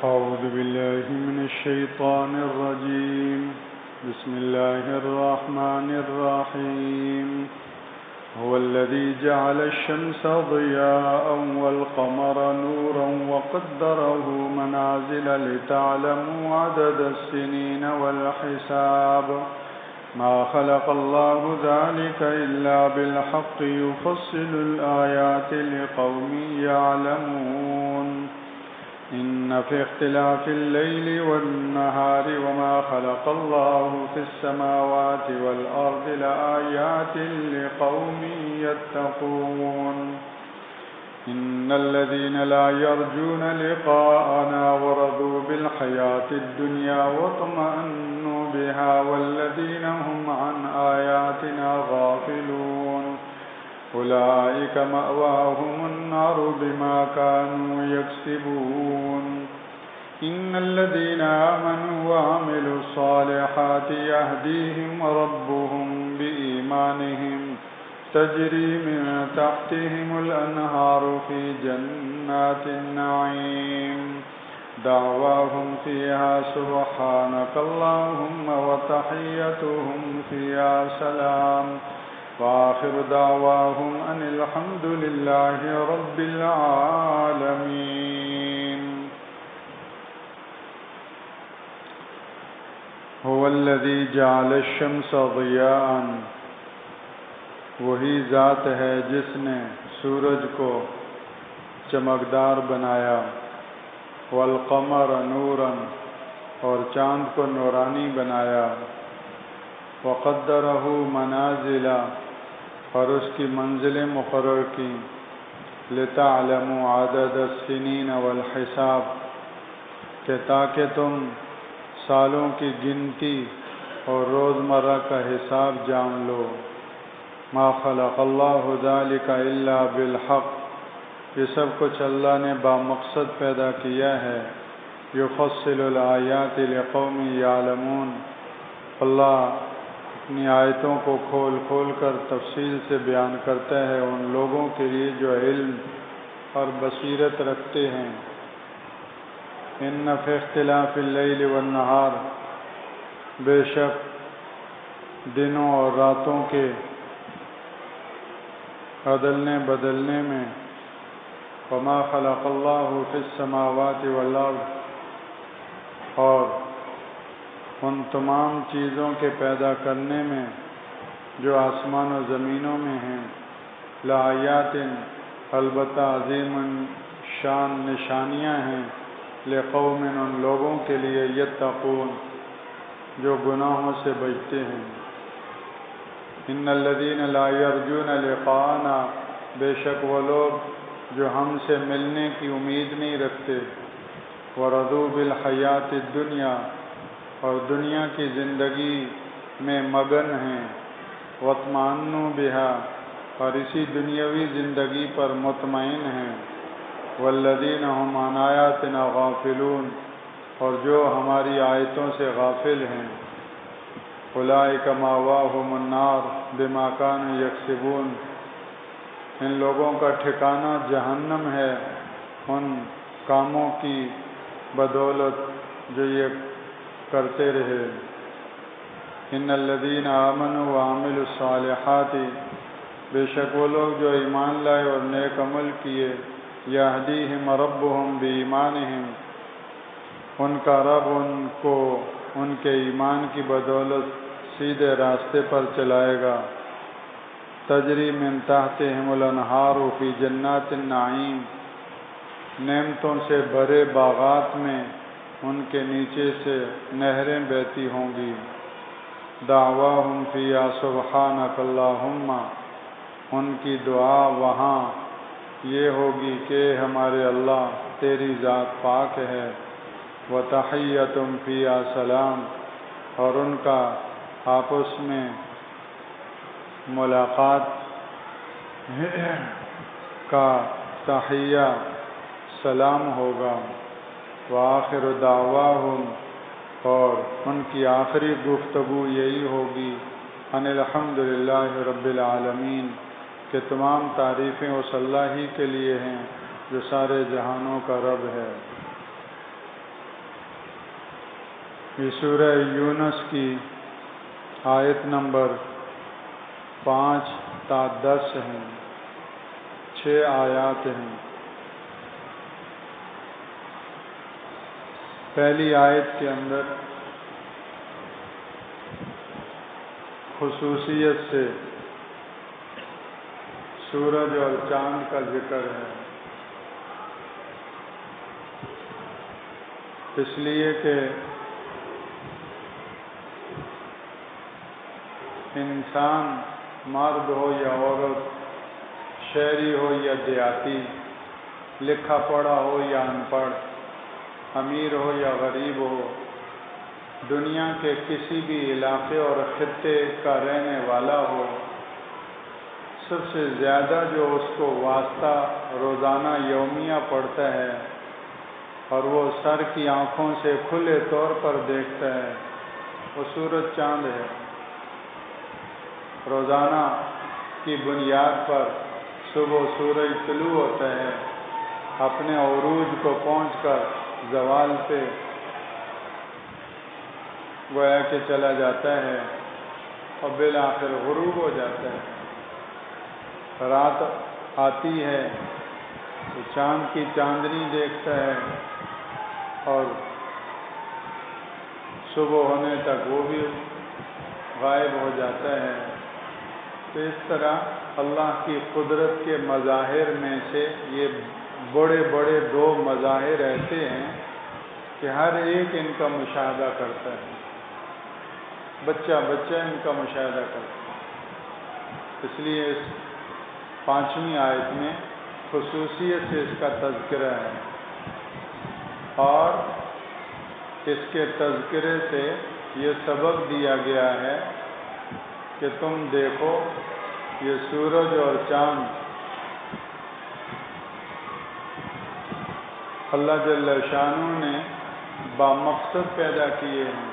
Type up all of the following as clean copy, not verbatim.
أعوذ بالله من الشيطان الرجيم. بسم الله الرحمن الرحيم. هو الذي جعل الشمس ضياء والقمر نورا وقدره منازل لتعلموا عدد السنين والحساب. ما خلق الله ذلك إلا بالحق يفصل الآيات لقوم يعلمون. إن في اختلاف الليل والنهار وما خلق الله في السماوات والأرض لآيات لقوم يتقون. إن الذين لا يرجون لقاءنا ورضوا بالحياة الدنيا واطمأنوا بها والذين هم عن آياتنا غافلون أولئك مأواهم النار بما كانوا يكسبون. إن الذين آمنوا وعملوا الصالحات يهديهم ربهم بإيمانهم تجري من تحتهم الأنهار في جنات النعيم دعواهم فيها سبحانك اللهم وتحيتهم فيها سلام وآخر دعواهم أن الحمد لله رب العالمين. هو الذي جعل الشمس ضياءً، وہی ذات ہے جس نے سورج کو چمکدار بنایا، والقمر نوراً، اور چاند کو نورانی بنایا، وقدرہ منازل، اور اس کی منزلیں مقرر کی، لتعلموا عدد السنین والحساب، کہ تاکہ تم سالوں کی گنتی اور روزمرہ کا حساب جان لو۔ ما خلق اللہ ذلک الا بالحق، یہ سب کچھ اللہ نے بامقصد پیدا کیا ہے۔ یفصل الآیات لقوم یعلمون، اللہ اپنی آیتوں کو کھول کھول کر تفصیل سے بیان کرتا ہے ان لوگوں کے لیے جو علم اور بصیرت رکھتے ہیں۔ ان فی اختلاف اللیل والنہار، بے شک دنوں اور راتوں کے عدلنے بدلنے میں، وما خلق اللہ فی السماوات والارض، اور ان تمام چیزوں کے پیدا کرنے میں جو آسمان و زمینوں میں ہیں، لآیات، البتہ عظیم شان نشانیاں ہیں، لقوم، ان لوگوں کے لیے، یتقون، جو گناہوں سے بچتے ہیں۔ ان الذین لا یرجون لقاءنا، بے شک وہ لوگ جو ہم سے ملنے کی امید نہیں رکھتے، ورضوا بالحیات الدنیا، اور دنیا کی زندگی میں مگن ہیں، واطمأنوا بها، اور اسی دنیاوی زندگی پر مطمئن ہیں، والذین هم عن آیاتنا غافلون، اور جو ہماری آیتوں سے غافل ہیں، اولئک مأواہم النار بما کانوا یکسبون، ان لوگوں کا ٹھکانہ جہنم ہے ان کاموں کی بدولت جو یہ کرتے رہے۔ ان الذین آمنوا وعملوا الصالحات، بے شک وہ لوگ جو ایمان لائے اور نیک عمل کیے، یہدیہم ربہم بایمانہم، ان کا رب ان کو ان کے ایمان کی بدولت سیدھے راستے پر چلائے گا۔ تجری من تحتہم الانہار فی جنات النعیم، نعمتوں سے بھرے باغات میں ان کے نیچے سے نہریں بہتی ہوں گی۔ دعواہم فیہا سبحانک اللہم، ان کی دعا وہاں یہ ہوگی کہ ہمارے اللہ تیری ذات پاک ہے۔ وتحیتہم فیہا سلام، اور ان کا آپس میں ملاقات کا تحیہ سلام ہوگا۔ وآخر دعواہم، اور ان کی آخری گفتگو یہی ہوگی، ان الحمد للہ رب العالمین، کہ تمام تعریفیں اس اللہ ہی کے لیے ہیں جو سارے جہانوں کا رب ہے۔ یہ سورہ یونس کی آیت نمبر 5 تا 10 ہیں، 6 آیات ہیں۔ پہلی آیت کے اندر خصوصیت سے سورج اور چاند کا ذکر ہے، اس لیے کہ انسان مرد ہو یا عورت، شہری ہو یا دیہاتی، لکھا پڑھا ہو یا ان پڑھ، امیر ہو یا غریب ہو، دنیا کے کسی بھی علاقے اور خطے کا رہنے والا ہو، سب سے زیادہ جو اس کو واسطہ روزانہ یومیہ پڑتا ہے اور وہ سر کی آنکھوں سے کھلے طور پر دیکھتا ہے، وہ سورج چاند ہے۔ روزانہ کی بنیاد پر صبح سورج طلوع ہوتا ہے، اپنے عروج کو پہنچ کر زوال پہ گویا کہ چلا جاتا ہے اور بالآخر غروب ہو جاتا ہے۔ رات آتی ہے تو چاند کی چاندنی دیکھتا ہے اور صبح ہونے تک وہ بھی غائب ہو جاتا ہے۔ تو اس طرح اللہ کی قدرت کے مظاہر میں سے یہ بڑے بڑے 2 مظاہر ایسے ہیں کہ ہر ایک ان کا مشاہدہ کرتا ہے، بچہ ان کا مشاہدہ کرتا ہے۔ اس لیے اس 5ویں آیت میں خصوصیت سے اس کا تذکرہ ہے، اور اس کے تذکرے سے یہ سبق دیا گیا ہے کہ تم دیکھو یہ سورج اور چاند اللہ جل شانہ نے بامقصد پیدا کیے ہیں۔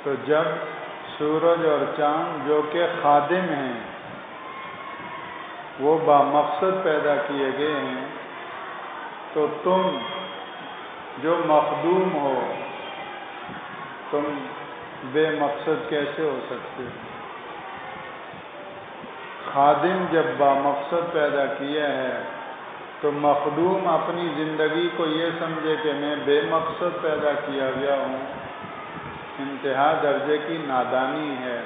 تو جب سورج اور چاند جو کہ خادم ہیں وہ بامقصد پیدا کیے گئے ہیں، تو تم جو مخدوم ہو تم بے مقصد کیسے ہو سکتے ہو؟ خادم جب بامقصد پیدا کیا ہے تو مخدوم اپنی زندگی کو یہ سمجھے کہ میں بے مقصد پیدا کیا گیا ہوں، انتہا درجے کی نادانی ہے۔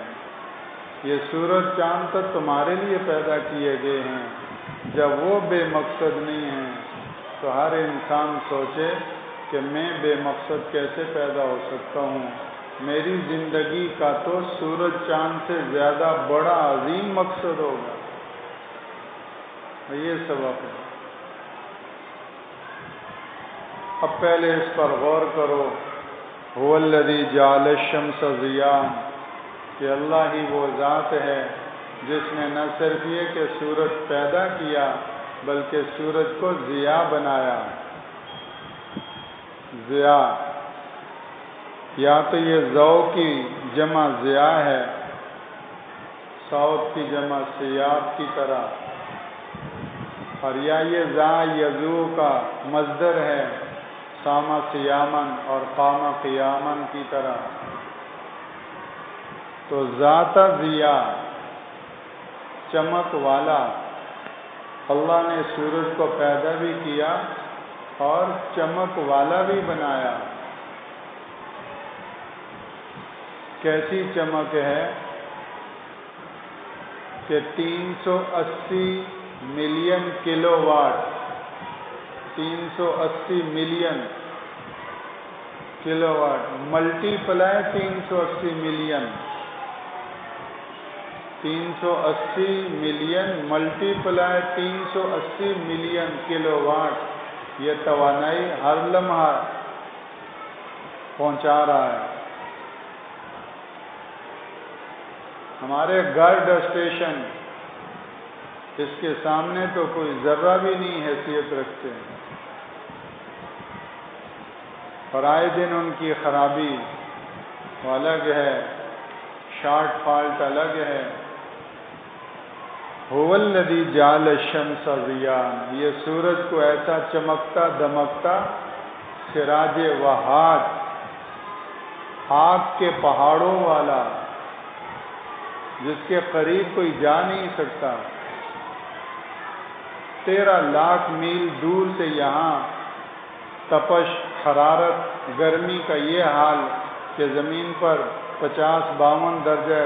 یہ سورج چاند تو تمہارے لیے پیدا کیے گئے ہیں، جب وہ بے مقصد نہیں ہیں تو ہر انسان سوچے کہ میں بے مقصد کیسے پیدا ہو سکتا ہوں۔ میری زندگی کا تو سورج چاند سے زیادہ بڑا عظیم مقصد ہوگا۔ یہ سبق ہے۔ اب پہلے اس پر غور کرو، هو الذی جعل الشمس ضیاء، کہ اللہ ہی وہ ذات ہے جس نے نہ صرف یہ کہ سورج پیدا کیا بلکہ سورج کو ضیاء بنایا۔ ضیاء یا تو یہ ضوء کی جمع ضیاء ہے، صوت کی جمع سیاب کی طرح، اور یا یہ ضا یضوء کا مصدر ہے، صام صیامن اور قام قیامن کی طرح۔ تو ذات ضیاء، چمک والا، اللہ نے سورج کو پیدا بھی کیا اور چمک والا بھی بنایا۔ کیسی چمک ہے کہ 380 million kilo what, 380 million kilo what multi ply 380 million, 380 million multi ply 380 million kilo what, یہ توانائی ہر لمحہ پہنچا رہا ہے۔ ہمارے گارڈ اسٹیشن اس کے سامنے تو کوئی ذرہ بھی نہیں حیثیت رکھتے ہیں، اور آئے دن ان کی خرابی وہ الگ ہے، شارٹ فالٹ الگ ہے۔ هو الذی جعل الشمس ضیاء، یہ سورج کو ایسا چمکتا دمکتا سراج وہاج، آگ کے پہاڑوں والا، جس کے قریب کوئی جا نہیں سکتا، 13 لاکھ میل دور سے یہاں تپش، حرارت، گرمی کا یہ حال کہ زمین پر 50-52 درجہ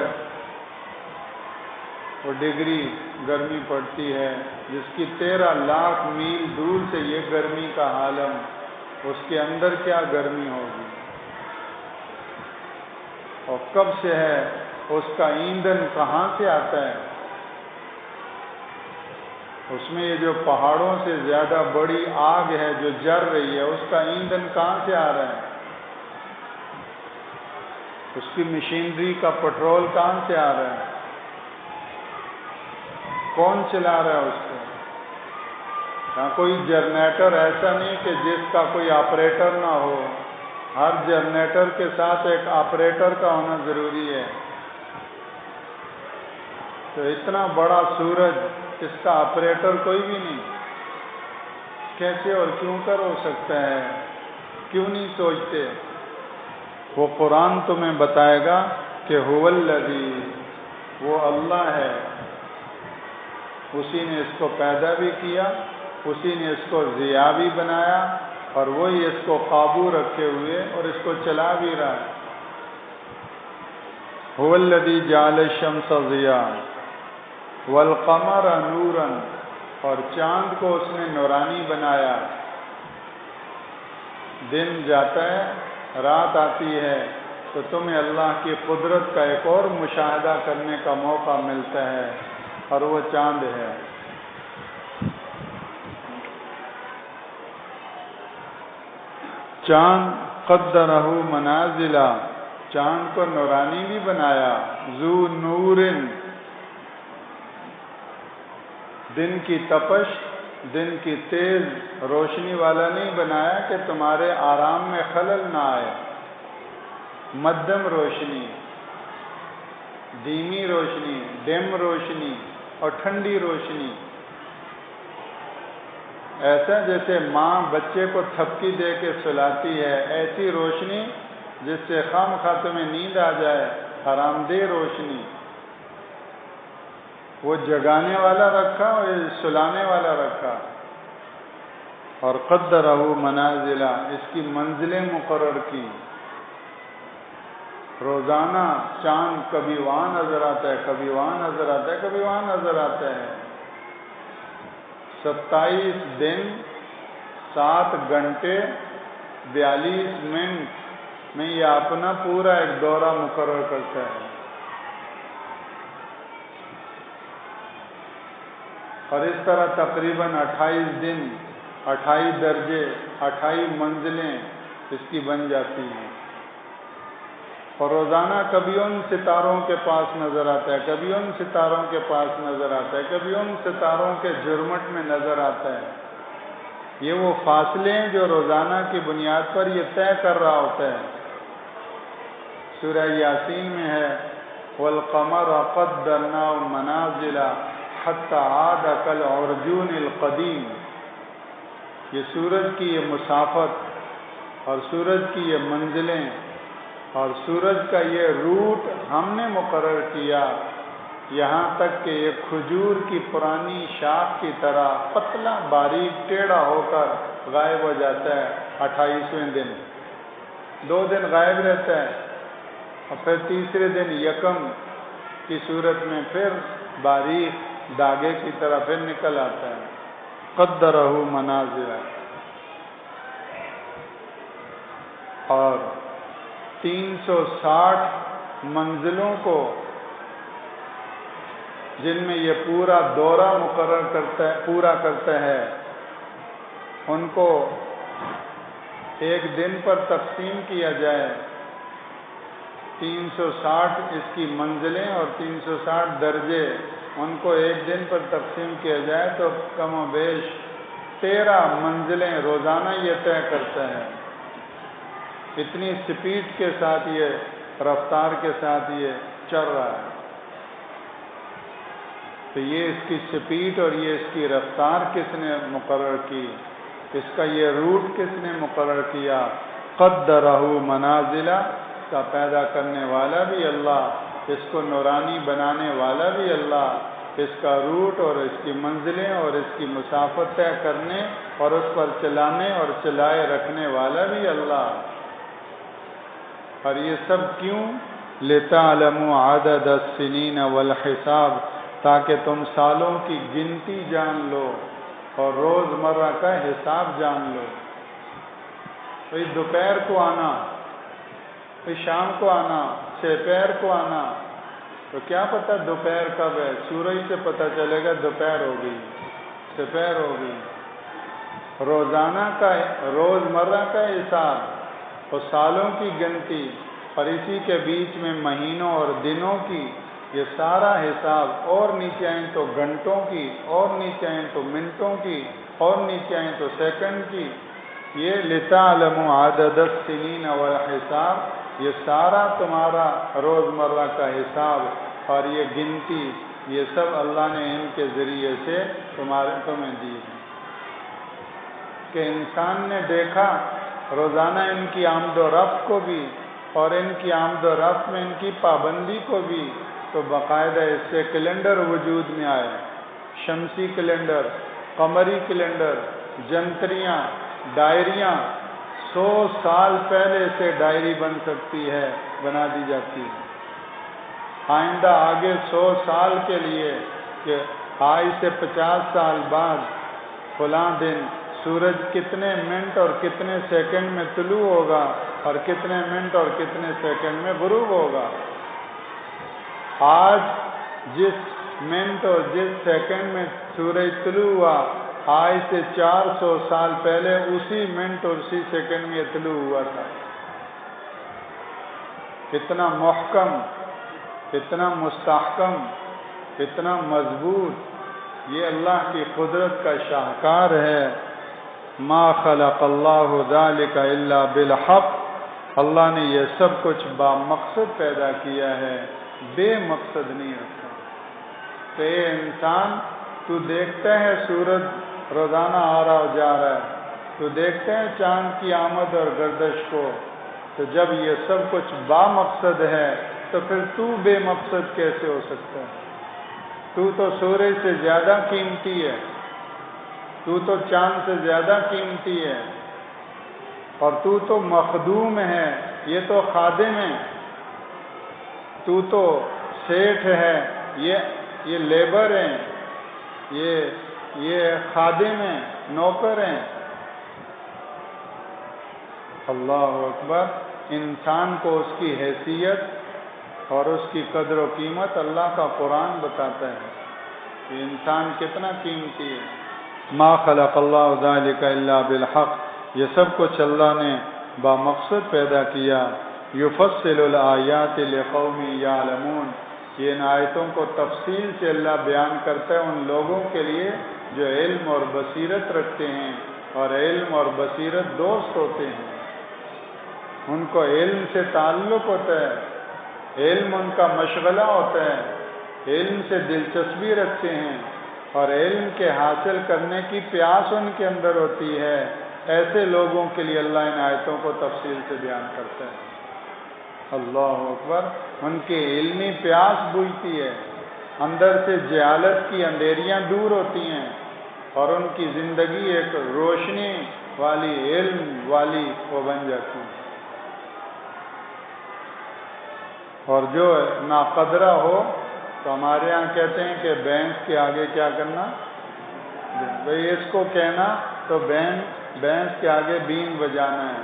ڈگری گرمی پڑتی ہے، جس کی 13 لاکھ میل دور سے یہ گرمی کا عالم، اس کے اندر کیا گرمی ہوگی، اور کب سے ہے، اس کا ایندھن کہاں سے آتا ہے، اس میں یہ جو پہاڑوں سے زیادہ بڑی آگ ہے جو جل رہی ہے، اس کا ایندھن کہاں سے آ رہا ہے، اس کی مشینری کا پٹرول کہاں سے آ رہا ہے، کون چلا رہا ہے اس کو؟ یہاں کوئی جنریٹر ایسا نہیں کہ جس کا کوئی آپریٹر نہ ہو، ہر جنریٹر کے ساتھ ایک آپریٹر کا ہونا ضروری ہے۔ تو اتنا بڑا سورج، اس کا آپریٹر کوئی بھی نہیں، کیسے اور کیوں کر ہو سکتا ہے؟ کیوں نہیں سوچتے؟ وہ قرآن تمہیں بتائے گا کہ هو الذی، وہ اللہ ہے، اسی نے اس کو پیدا بھی کیا، اسی نے اس کو ضیاء بھی بنایا، اور وہی اس کو قابو رکھے ہوئے اور اس کو چلا بھی رہا ہے۔ هو الذی جعل الشمس ضیاء والقمر نورا، اور چاند کو اس نے نورانی بنایا، دن جاتا ہے، رات آتی ہے، تو تمہیں اللہ کی قدرت کا ایک اور مشاہدہ کرنے کا موقع ملتا ہے، اور وہ چاند ہے۔ چاند قدرہ منازل، چاند کو نورانی بھی بنایا، ذو نور، دن کی تپش، دن کی تیز روشنی والا نہیں بنایا کہ تمہارے آرام میں خلل نہ آئے، مدھم روشنی، دھیمی روشنی، ڈم روشنی اور ٹھنڈی روشنی، ایسا جیسے ماں بچے کو تھپکی دے کے سلاتی ہے، ایسی روشنی جس سے خواہ تمہیں نیند آ جائے، آرام دہ روشنی۔ وہ جگانے والا رکھا اور سلانے والا رکھا، اور قدرہ منازل، اس کی منزلیں مقرر کی۔ روزانہ چاند کبھی وہاں نظر آتا ہے، کبھی وہاں نظر آتا ہے، کبھی وہاں نظر آتا ہے۔ 27 دن 7 گھنٹے 42 منٹ میں یہ اپنا پورا ایک دورہ مقرر کرتا ہے، اور اس طرح تقریباً 28 دن 28 درجے 28 منزلیں اس کی بن جاتی ہیں، اور روزانہ کبھی ان ستاروں کے پاس نظر آتا ہے، کبھی ان ستاروں کے پاس نظر آتا ہے، کبھی ان ستاروں کے جھرمٹ میں نظر آتا ہے۔ یہ وہ فاصلے ہیں جو روزانہ کی بنیاد پر یہ طے کر رہا ہوتا ہے۔ سورہ یاسین میں ہے وَالْقَمَرَ قَدَّرْنَاهُ مَنَازِلَ حَتَّى عَادَ كَالْعُرْجُونِ الْقَدِيمِ، یہ سورج کی یہ مسافت اور سورج کی یہ منزلیں اور سورج کا یہ روٹ ہم نے مقرر کیا، یہاں تک کہ یہ کھجور کی پرانی شاخ کی طرح پتلا باریک ٹیڑھا ہو کر غائب ہو جاتا ہے 28ویں دن۔ 2 دن غائب رہتا ہے، اور پھر تیسرے دن یکم کی صورت میں پھر باریک دھاگے کی طرح پھر نکل آتا ہے۔ قدرہ منازل، اور 360 منزلوں کو جن میں یہ پورا دورہ مقرر کرتا ہے، پورا کرتا ہے، ان کو ایک دن پر تقسیم کیا جائے، 360 اس کی منزلیں اور 360 درجے ان کو ایک دن پر تقسیم کیا جائے تو کم و بیش 13 منزلیں روزانہ یہ طے کرتا ہے۔ اتنی سپیڈ کے ساتھ یہ رفتار کے ساتھ یہ چل رہا ہے۔ تو یہ اس کی سپیڈ اور یہ اس کی رفتار کس نے مقرر کی؟ اس کا یہ روٹ کس نے مقرر کیا؟ قدرہ منازلہ، کا پیدا کرنے والا بھی اللہ، اس کو نورانی بنانے والا بھی اللہ، اس کا روٹ اور اس کی منزلیں اور اس کی مسافت طے کرنے اور اس پر چلانے اور چلائے رکھنے والا بھی اللہ۔ اور یہ سب کیوں؟ لِتَعْلَمُوا عَدَدَ السِّنِينَ وَالْحِسَابِ، تاکہ تم سالوں کی گنتی جان لو اور روزمرہ کا حساب جان لو۔ بھئی دوپہر کو آنا، بھئی شام کو آنا، سپہر کو آنا، تو کیا پتہ دوپہر کب ہے؟ سورج سے پتہ چلے گا دوپہر ہو گئی، سپہر ہو گئی۔ روزانہ کا، روزمرہ کا حساب اور سالوں کی گنتی، اور اسی کے بیچ میں مہینوں اور دنوں کی، یہ سارا حساب، اور نیچے آئیں تو گھنٹوں کی، اور نیچے آئیں تو منٹوں کی، اور نیچے آئیں تو سیکنڈ کی، یہ لِتَعْلَمُوا عَدَدَ السِّنِينَ وَالْحِسَابِ، یہ سارا تمہارا روزمرہ کا حساب اور یہ گنتی، یہ سب اللہ نے ان کے ذریعے سے تمہیں دی ہے۔ کہ انسان نے دیکھا روزانہ ان کی آمد و رفت کو بھی، اور ان کی آمد و رفت میں ان کی پابندی کو بھی، تو باقاعدہ اس سے کیلنڈر وجود میں آئے، شمسی کیلنڈر، قمری کیلنڈر، جنتریاں، ڈائریاں۔ 100 سال پہلے سے ڈائری بن سکتی ہے، بنا دی جاتی ہے۔ آئندہ آگے 100 سال کے لیے کہ آج سے 50 سال بعد فلاں دن سورج کتنے منٹ اور کتنے سیکنڈ میں طلوع ہوگا اور کتنے منٹ اور کتنے سیکنڈ میں غروب ہوگا۔ آج جس منٹ اور جس سیکنڈ میں سورج طلوع ہوا، آج سے 400 سال پہلے اسی منٹ اور اسی سیکنڈ میں یہ طلوع ہوا تھا۔ اتنا محکم، اتنا مستحکم، اتنا مضبوط، یہ اللہ کی قدرت کا شاہکار ہے۔ ما خلق اللہ ذلک الا بالحق، اللہ نے یہ سب کچھ با مقصد پیدا کیا ہے، بے مقصد نہیں رکھا۔ تو اے انسان، تو دیکھتا ہے سورج روزانہ آ رہا اور جا رہا ہے، تو دیکھتا ہے چاند کی آمد اور گردش کو، تو جب یہ سب کچھ با مقصد ہے تو پھر تو بے مقصد کیسے ہو سکتا ہے؟ تو سورج سے زیادہ قیمتی ہے، تو چاند سے زیادہ قیمتی ہے، اور تو مخدوم ہے، یہ تو خادم ہے، تو سیٹھ ہے، یہ لیبر ہیں، یہ خادم ہیں، نوکر ہیں۔ اللہ اکبر۔ انسان کو اس کی حیثیت اور اس کی قدر و قیمت اللہ کا قرآن بتاتا ہے کہ انسان کتنا قیمتی ہے۔ ما خلق اللہ ذلک الا بالحق، یہ سب کچھ اللہ نے با مقصد پیدا کیا۔ یفصل الآیات لقوم یعلمون، یہ ان آیتوں کو تفصیل سے اللہ بیان کرتا ہے ان لوگوں کے لیے جو علم اور بصیرت رکھتے ہیں، اور علم اور بصیرت دوست ہوتے ہیں۔ ان کو علم سے تعلق ہوتا ہے، علم ان کا مشغلہ ہوتا ہے، علم سے دلچسپی رکھتے ہیں، اور علم کے حاصل کرنے کی پیاس ان کے اندر ہوتی ہے۔ ایسے لوگوں کے لیے اللہ ان آیتوں کو تفصیل سے بیان کرتا ہے۔ اللہ اکبر۔ ان کی علمی پیاس بجھتی ہے، اندر سے جہالت کی اندھیریاں دور ہوتی ہیں، اور ان کی زندگی ایک روشنی والی، علم والی وہ بن جاتی ہے۔ اور جو ناقدرہ ہو تو ہمارے ہاں کہتے ہیں کہ بینس کے آگے کیا کرنا، بھئی اس کو کہنا تو بینس کے آگے بین بجانا ہے۔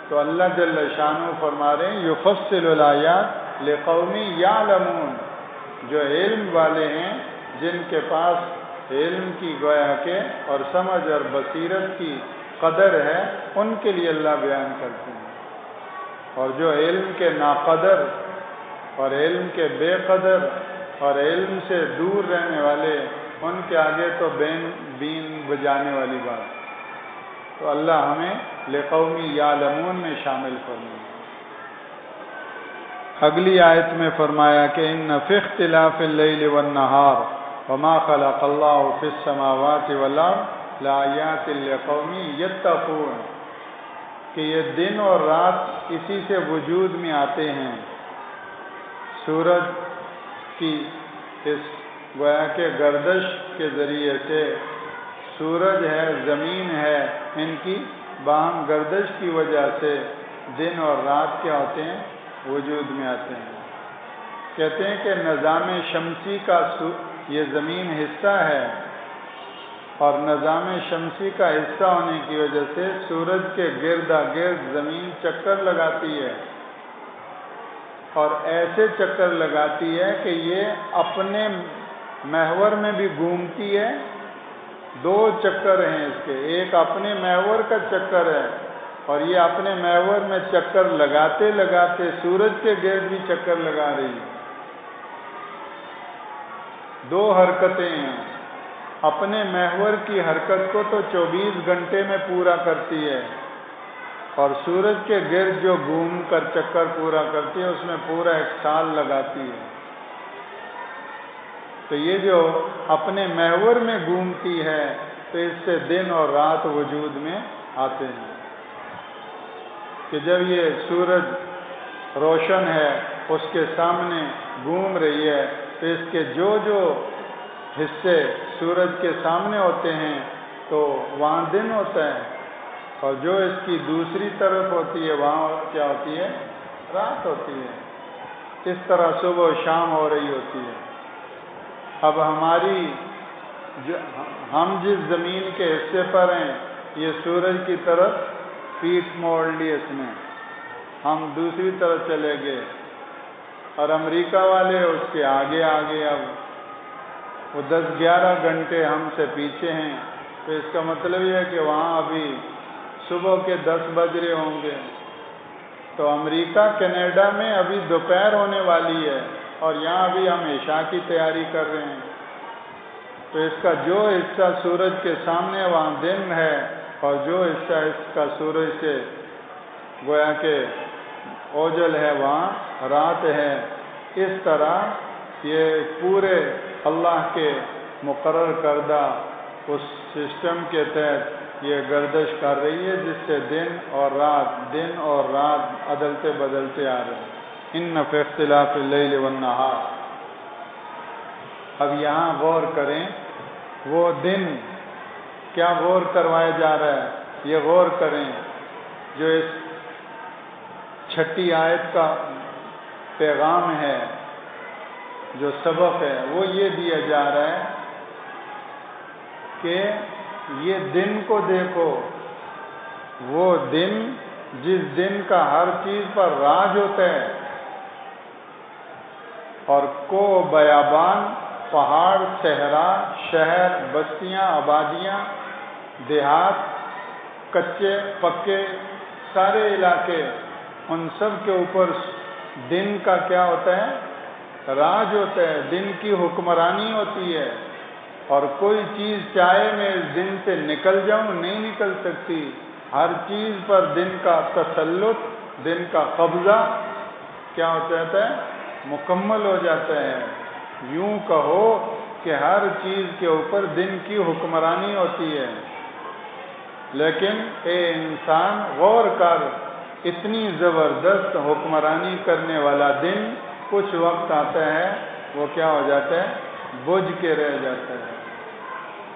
تو اللہ جل شانہ فرما رہے ہیں یفصل الآیات لقوم یعلمون، جو علم والے ہیں، جن کے پاس علم کی گویا کے اور سمجھ اور بصیرت کی قدر ہے، ان کے لیے اللہ بیان کرتے ہیں۔ اور جو علم کے ناقدر اور علم کے بے قدر اور علم سے دور رہنے والے، ان کے آگے تو بین بجانے والی بات۔ تو اللہ ہمیں لقوم یعلمون میں شامل فرمائے۔ اگلی آیت میں فرمایا کہ ان فی اختلاف اللیل والنہار وما خلق اللہ فی السماوات والارض لآیات لقوم یتقون، کہ یہ دن اور رات اسی سے وجود میں آتے ہیں۔ سورج کی اس گویا کہ گردش کے ذریعے سے، سورج ہے، زمین ہے، ان کی باہم گردش کی وجہ سے دن اور رات کیا ہوتے ہیں؟ وجود میں آتے ہیں۔ کہتے ہیں کہ نظام شمسی کا یہ زمین حصہ ہے، اور نظام شمسی کا حصہ ہونے کی وجہ سے سورج کے گردا گرد زمین چکر لگاتی ہے، اور ایسے چکر لگاتی ہے کہ یہ اپنے محور میں بھی گھومتی ہے۔ دو چکر ہیں اس کے، ایک اپنے محور کا چکر ہے، اور یہ اپنے محور میں چکر لگاتے لگاتے سورج کے گرد بھی چکر لگا رہی ہے۔ دو حرکتیں ہیں، اپنے محور کی حرکت کو تو 24 گھنٹے میں پورا کرتی ہے، اور سورج کے گرد جو گھوم کر چکر پورا کرتی ہے اس میں پورا 1 سال لگاتی ہے۔ تو یہ جو اپنے محور میں گھومتی ہے تو اس سے دن اور رات وجود میں آتے ہیں، کہ جب یہ سورج روشن ہے اس کے سامنے گھوم رہی ہے تو اس کے جو جو حصے سورج کے سامنے ہوتے ہیں تو وہاں دن ہوتا ہے، اور جو اس کی دوسری طرف ہوتی ہے وہاں کیا ہوتی ہے؟ رات ہوتی ہے۔ اس طرح صبح و شام ہو رہی ہوتی ہے۔ اب ہم جس زمین کے حصے پر ہیں یہ سورج کی طرف پیٹھ موڑ لی، اس میں ہم دوسری طرف چلے گئے، اور امریکہ والے اس کے آگے آگے، اب وہ 10-11 گھنٹے ہم سے پیچھے ہیں، تو اس کا مطلب یہ ہے کہ وہاں ابھی صبح کے 10 بج رہے ہوں گے۔ تو امریکہ کینیڈا میں ابھی دوپہر ہونے والی ہے، اور یہاں ابھی ہم عشاء کی تیاری کر رہے ہیں۔ تو اس کا جو حصہ سورج کے سامنے وہاں دن ہے، اور جو حصہ اس کا سورج سے گویا کہ اوجل ہے وہاں رات ہے۔ اس طرح یہ پورے اللہ کے مقرر کردہ اس سسٹم کے تحت یہ گردش کر رہی ہے، جس سے دن اور رات عدلتے بدلتے آ رہے ہیں۔ ان فی اختلاف اللیل والنہار۔ اب یہاں غور کریں، وہ دن کیا غور کروایا جا رہا ہے؟ یہ غور کریں جو اس 6 آیت کا پیغام ہے، جو سبق ہے، وہ یہ دیا جا رہا ہے کہ یہ دن کو دیکھو، وہ دن جس دن کا ہر چیز پر راج ہوتا ہے، اور کو بیابان، پہاڑ، صحرا، شہر، بستیاں، آبادیاں، دیہات، کچے پکے سارے علاقے، ان سب کے اوپر دن کا کیا ہوتا ہے؟ راج ہوتا ہے، دن کی حکمرانی ہوتی ہے، اور کوئی چیز چاہے میں اس دن سے نکل جاؤں نہیں نکل سکتی۔ ہر چیز پر دن کا تسلط، دن کا قبضہ کیا ہو جاتا ہے؟ مکمل ہو جاتا ہے۔ یوں کہو کہ ہر چیز کے اوپر دن کی حکمرانی ہوتی ہے۔ لیکن اے انسان غور کر، اتنی زبردست حکمرانی کرنے والا دن کچھ وقت آتا ہے وہ کیا ہو جاتا ہے؟ بجھ کے رہ جاتا ہے،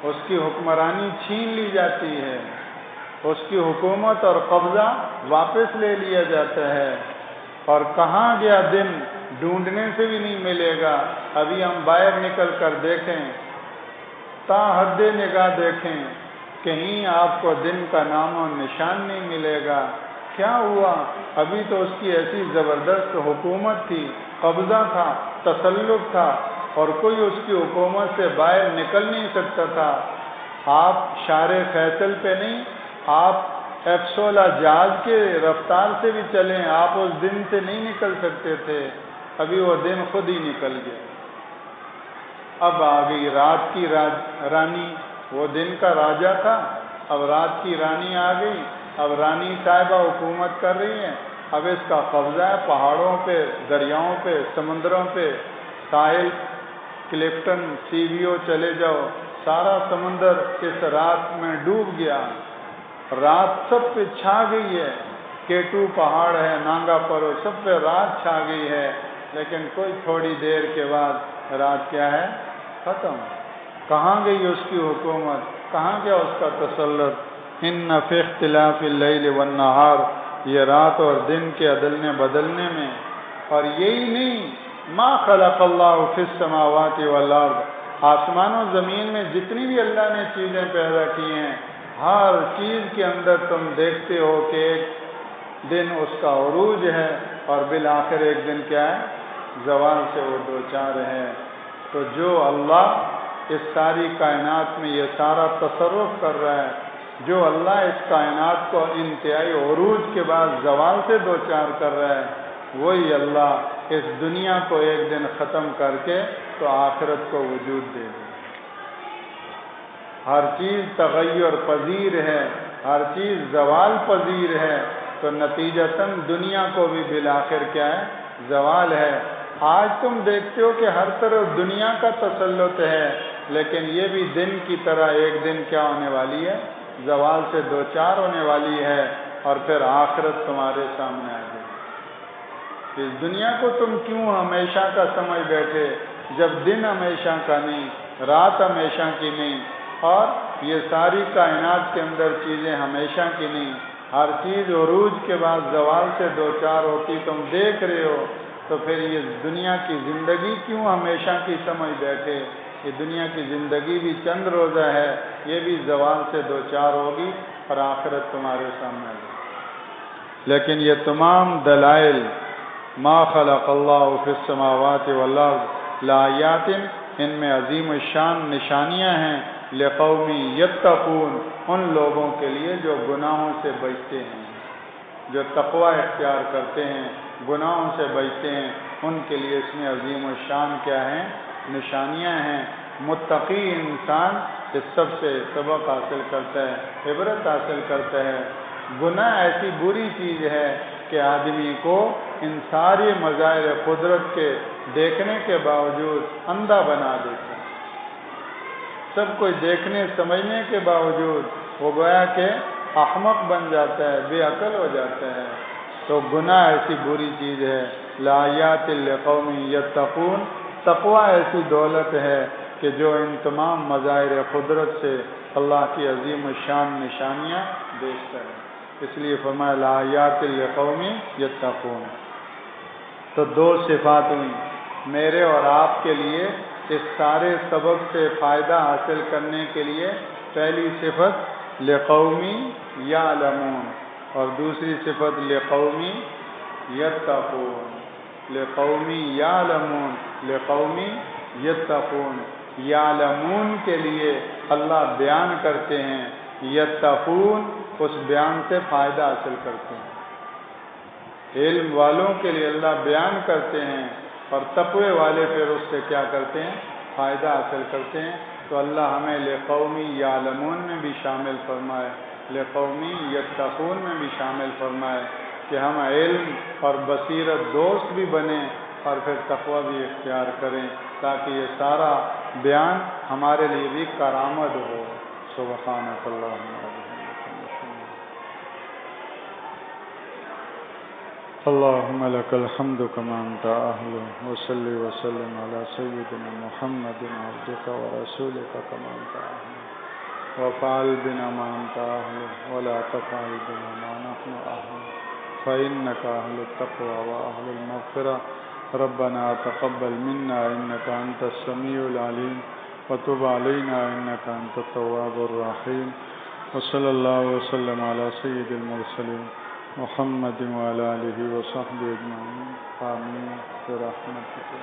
اس کی حکمرانی چھین لی جاتی ہے، اس کی حکومت اور قبضہ واپس لے لیا جاتا ہے، اور کہاں گیا دن ڈھونڈنے سے بھی نہیں ملے گا۔ ابھی ہم باہر نکل کر دیکھیں، تا حد نگاہ دیکھیں، کہیں آپ کو دن کا نام و نشان نہیں ملے گا۔ کیا ہوا؟ ابھی تو اس کی ایسی زبردست حکومت تھی، قبضہ تھا، تسلط تھا، اور کوئی اس کی حکومت سے باہر نکل نہیں سکتا تھا۔ آپ شار فیصل پہ نہیں، آپ F-16 جہاز کے رفتار سے بھی چلیں، آپ اس دن سے نہیں نکل سکتے تھے۔ ابھی وہ دن خود ہی نکل گیا۔ اب آ گئی رات کی رانی، وہ دن کا راجا تھا، اب رات کی رانی آ گئی، اب رانی صاحبہ حکومت کر رہی ہیں، اب اس کا قبضہ ہے پہاڑوں پہ، دریاؤں پہ، سمندروں پہ، ساحل، کلفٹن، سی وی او چلے جاؤ، سارا سمندر اس رات میں ڈوب گیا، رات سب پہ چھا گئی ہے، کیٹو پہاڑ ہے، نانگا پرو سب پہ رات چھا گئی ہے، لیکن کوئی تھوڑی دیر کے بعد رات کیا ہے؟ ختم۔ کہاں گئی اس کی حکومت؟ کہاں گیا اس کا تسلط؟ ان فی اختلاف اللیل والنہار، یہ رات اور دن کے عدلنے بدلنے میں۔ اور یہی نہیں، ما خلق اللہ فی السماوات والارض، آسمان و زمین میں جتنی بھی اللہ نے چیزیں پیدا کی ہیں، ہر چیز کے اندر تم دیکھتے ہو کہ ایک دن اس کا عروج ہے اور بالآخر ایک دن کیا ہے؟ زوال سے وہ دوچار ہے۔ تو جو اللہ اس ساری کائنات میں یہ سارا تصرف کر رہا ہے، جو اللہ اس کائنات کو انتہائی عروج کے بعد زوال سے دوچار کر رہا ہے، وہی اللہ اس دنیا کو ایک دن ختم کر کے تو آخرت کو وجود دے گا۔ ہر چیز تغیر پذیر ہے، ہر چیز زوال پذیر ہے، تو نتیجتاً دنیا کو بھی بالآخر کیا ہے؟ زوال ہے۔ آج تم دیکھتے ہو کہ ہر طرف دنیا کا تسلط ہے، لیکن یہ بھی دن کی طرح ایک دن کیا ہونے والی ہے؟ زوال سے دوچار ہونے والی ہے، اور پھر آخرت تمہارے سامنے آ گئی۔ اس دنیا کو تم کیوں ہمیشہ کا سمجھ بیٹھے، جب دن ہمیشہ کا نہیں، رات ہمیشہ کی نہیں، اور یہ ساری کائنات کے اندر چیزیں ہمیشہ کی نہیں، ہر چیز عروج کے بعد زوال سے دوچار ہوتی تم دیکھ رہے ہو، تو پھر یہ دنیا کی زندگی کیوں ہمیشہ کی سمجھ بیٹھے؟ یہ دنیا کی زندگی بھی چند روزہ ہے، یہ بھی زوال سے دوچار ہوگی اور آخرت تمہارے سامنے آئے۔ لیکن یہ تمام دلائل ما خلق اللہ فی السماوات والارض لآیات، ان میں عظیم الشان نشانیاں ہیں، لقوم یتقون، ان لوگوں کے لیے جو گناہوں سے بچتے ہیں، جو تقوی اختیار کرتے ہیں، گناہوں سے بچتے ہیں، ان کے لیے اس میں عظیم الشان کیا ہیں؟ نشانیاں ہیں۔ متقی انسان اس سب سے سبق حاصل کرتا ہے، عبرت حاصل کرتا ہے۔ گناہ ایسی بری چیز ہے کہ آدمی کو ان ساری مظاہر قدرت کے دیکھنے کے باوجود اندھا بنا دیتا ہے۔ سب کچھ دیکھنے سمجھنے کے باوجود وہ گویا کہ احمق بن جاتا ہے، بے عقل ہو جاتا ہے۔ تو گناہ ایسی بری چیز ہے۔ لآیات لقوم یتقون، تقوی ایسی دولت ہے کہ جو ان تمام مظاہر قدرت سے اللہ کی عظیم الشان نشانیاں دیکھتا ہے۔ اس لیے فرمایا لآیات لقوم یتقون۔ تو دو صفات ہوئی میرے اور آپ کے لیے اس سارے سبق سے فائدہ حاصل کرنے کے لیے۔ پہلی صفت لقومی یعلمون، اور دوسری صفت لقومی یتقون۔ لقومی یعلمون، لقومی یتقون۔ یعلمون کے لیے اللہ بیان کرتے ہیں، یتقون اس بیان سے فائدہ حاصل کرتے ہیں۔ علم والوں کے لیے اللہ بیان کرتے ہیں، اور تقوی والے پھر اس سے کیا کرتے ہیں؟ فائدہ حاصل کرتے ہیں۔ تو اللہ ہمیں لقومی یعلمون میں بھی شامل فرمائے، لقومی یتقون میں بھی شامل فرمائے، کہ ہم علم اور بصیرت دوست بھی بنیں اور پھر تقوی بھی اختیار کریں، تاکہ یہ سارا بیان ہمارے لیے بھی کارآمد ہو۔ سبحانک اللہم اللهم لك الحمد كما أنت أهل، وصل وسلم على سيدنا محمد عبدك ورسولك كما أنت أهل، وفعل بنا ما أنت أهل، ولا تفعل بنا ما نحن أهل، فإنك أهل التقوى وأهل المغفرة. ربنا تقبل منا إنك أنت السميع العليم، وتب علينا إنك أنت التواب الرحيم. وصلى الله وسلم على سيد المرسلين محمد وعلى آله وصحبه أجمعين. آمين برحمتك.